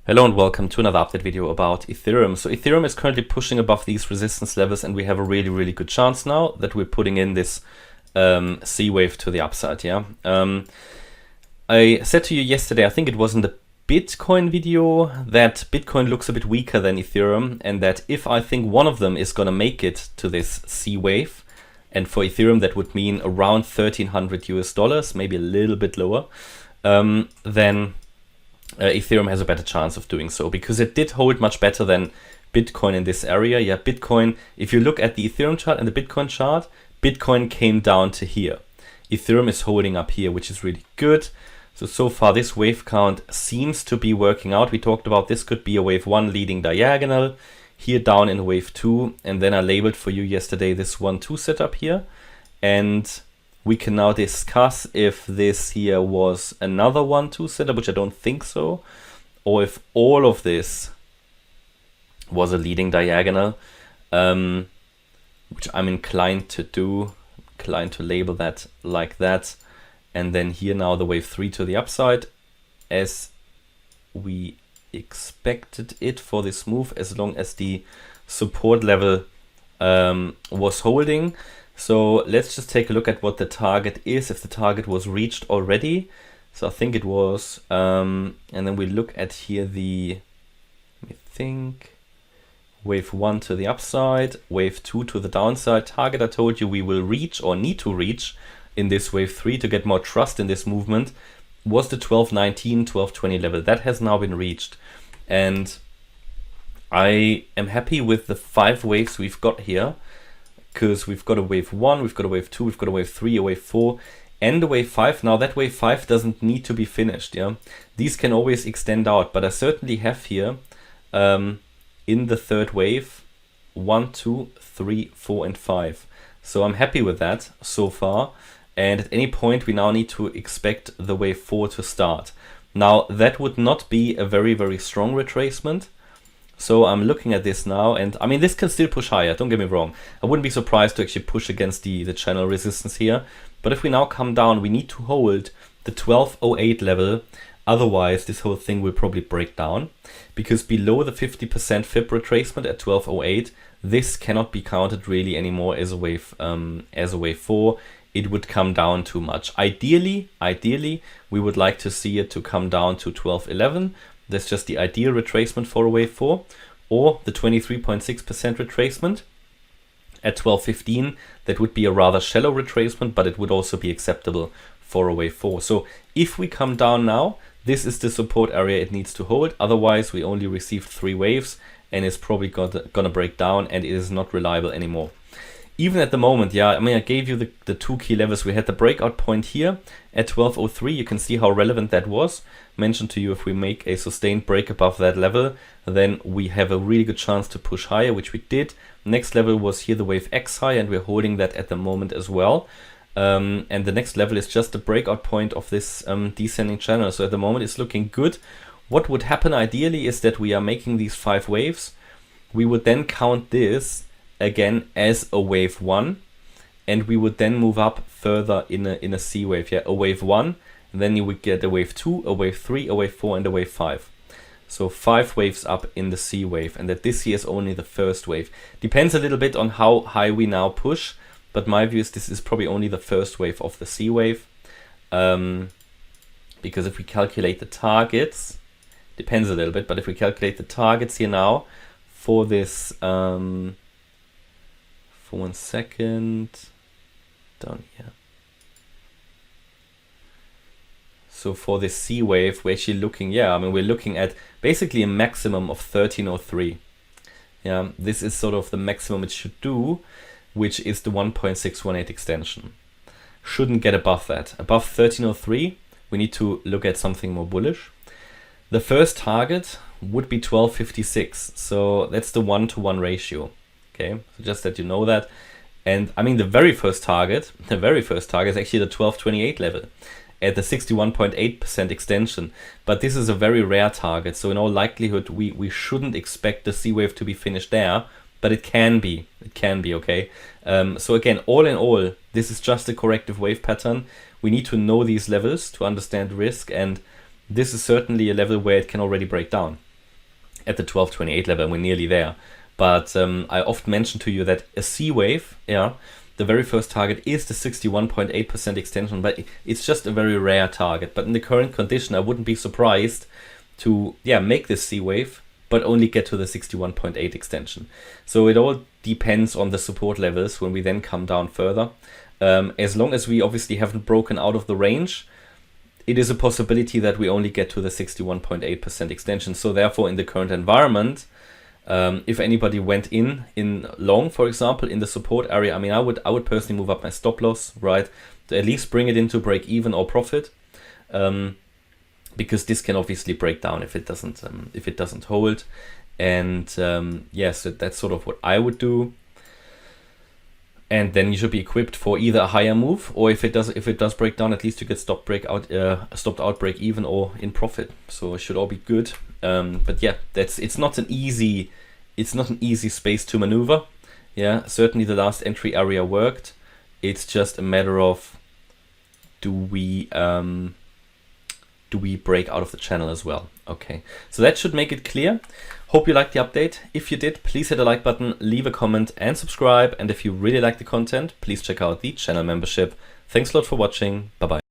Hello and welcome to another update video about Ethereum. So Ethereum is currently pushing above these resistance levels, and we have a really good chance now that we're putting in this C wave to the upside. I said to you yesterday, I think it was in the Bitcoin video, that Bitcoin looks a bit weaker than Ethereum, and that if I think one of them is going to make it to this C wave, and for Ethereum that would mean around $1,300 US, maybe a little bit lower, then Ethereum has a better chance of doing so, because it did hold much better than Bitcoin in this area. Yeah, Bitcoin, if you look at the Ethereum chart and the Bitcoin chart, Bitcoin came down to here. Ethereum is holding up here, which is really good. So far this wave count seems to be working out. We talked about this could be a wave 1 leading diagonal, here down in wave 2, and then I labeled for you yesterday this 1-2 setup here. And we can now discuss if this here was another 1-2 setup, which I don't think so, or if all of this was a leading diagonal, which I'm inclined to do, inclined to label that like that. And then here now the wave 3 to the upside, as we expected it for this move, as long as the support level was holding. So let's just take a look at what the target is, if the target was reached already. So I think it was, and then we look at here the, let me think, wave 1 to the upside, wave 2 to the downside. Target I told you we will reach or need to reach in this wave 3 to get more trust in this movement was the 1219, 1220 level. That has now been reached. And I am happy with the 5 waves we've got here, because we've got a wave 1, we've got a wave 2, we've got a wave 3, a wave 4, and a wave 5. Now that wave 5 doesn't need to be finished. Yeah, these can always extend out, but I certainly have here in the third wave 1, 2, 3, 4, and 5. So I'm happy with that so far. And at any point we now need to expect the wave 4 to start. Now that would not be a very strong retracement. So I'm looking at this now, and I mean, this can still push higher, don't get me wrong. I wouldn't be surprised to actually push against the channel resistance here. But if we now come down, we need to hold the 1208 level. Otherwise, this whole thing will probably break down, because below the 50% fib retracement at 1208, this cannot be counted really anymore as a wave 4. It would come down too much. Ideally, we would like to see it to come down to 1211. That's just the ideal retracement for a wave 4, or the 23.6% retracement at 1215. That would be a rather shallow retracement, but it would also be acceptable for a wave 4. So if we come down now, this is the support area it needs to hold. Otherwise, we only received 3 waves, and it's probably gonna break down, and it is not reliable anymore. Even at the moment, yeah, I mean, I gave you the 2 key levels. We had the breakout point here at 1203. You can see how relevant that was. Mentioned to you, if we make a sustained break above that level, then we have a really good chance to push higher, which we did. Next level was here the wave X high, and we're holding that at the moment as well. And the next level is just the breakout point of this descending channel. So at the moment it's looking good. What would happen ideally is that we are making these 5 waves. We would then count this again as a wave 1, and we would then move up further in a C wave. Yeah, a wave 1, and then you would get a wave 2, a wave 3, a wave 4, and a wave 5. So 5 waves up in the C wave, and that this here is only the first wave. Depends a little bit on how high we now push, but my view is this is probably only the first wave of the C wave, because if we calculate the targets, depends a little bit, but if we calculate the targets here now for this, for 1 second, down here. So for this C wave, we're actually looking, yeah, I mean, we're looking at basically a maximum of 1303. Yeah, this is sort of the maximum it should do, which is the 1.618 extension. Shouldn't get above that. Above 1303, we need to look at something more bullish. The first target would be 1256. So that's the 1-to-1 ratio. Okay, so just that you know that. And I mean, the very first target is actually the 1228 level at the 61.8% extension. But this is a very rare target. So in all likelihood, we shouldn't expect the C wave to be finished there, but it can be, okay? So again, all in all, this is just a corrective wave pattern. We need to know these levels to understand risk, and this is certainly a level where it can already break down. at the 1228 level, and we're nearly there. But I often mention to you that a C wave, yeah, the very first target is the 61.8% extension, but it's just a very rare target. But in the current condition, I wouldn't be surprised to make this C wave, but only get to the 61.8 extension. So it all depends on the support levels when we then come down further. As long as we obviously haven't broken out of the range, it is a possibility that we only get to the 61.8% extension. So therefore, in the current environment, if anybody went in long, for example, in the support area, I mean, I would personally move up my stop loss, right, to at least bring it into break even or profit, because this can obviously break down if it doesn't hold. And so that's sort of what I would do. And then you should be equipped for either a higher move, or if it does break down, at least you get stopped out break even or in profit. So it should all be good. But yeah, it's not an easy space to maneuver. Yeah, certainly the last entry area worked. It's just a matter of do we break out of the channel as well? Okay, so that should make it clear. Hope you liked the update. If you did, please hit the like button, leave a comment and subscribe. And if you really like the content, please check out the channel membership. Thanks a lot for watching. Bye bye.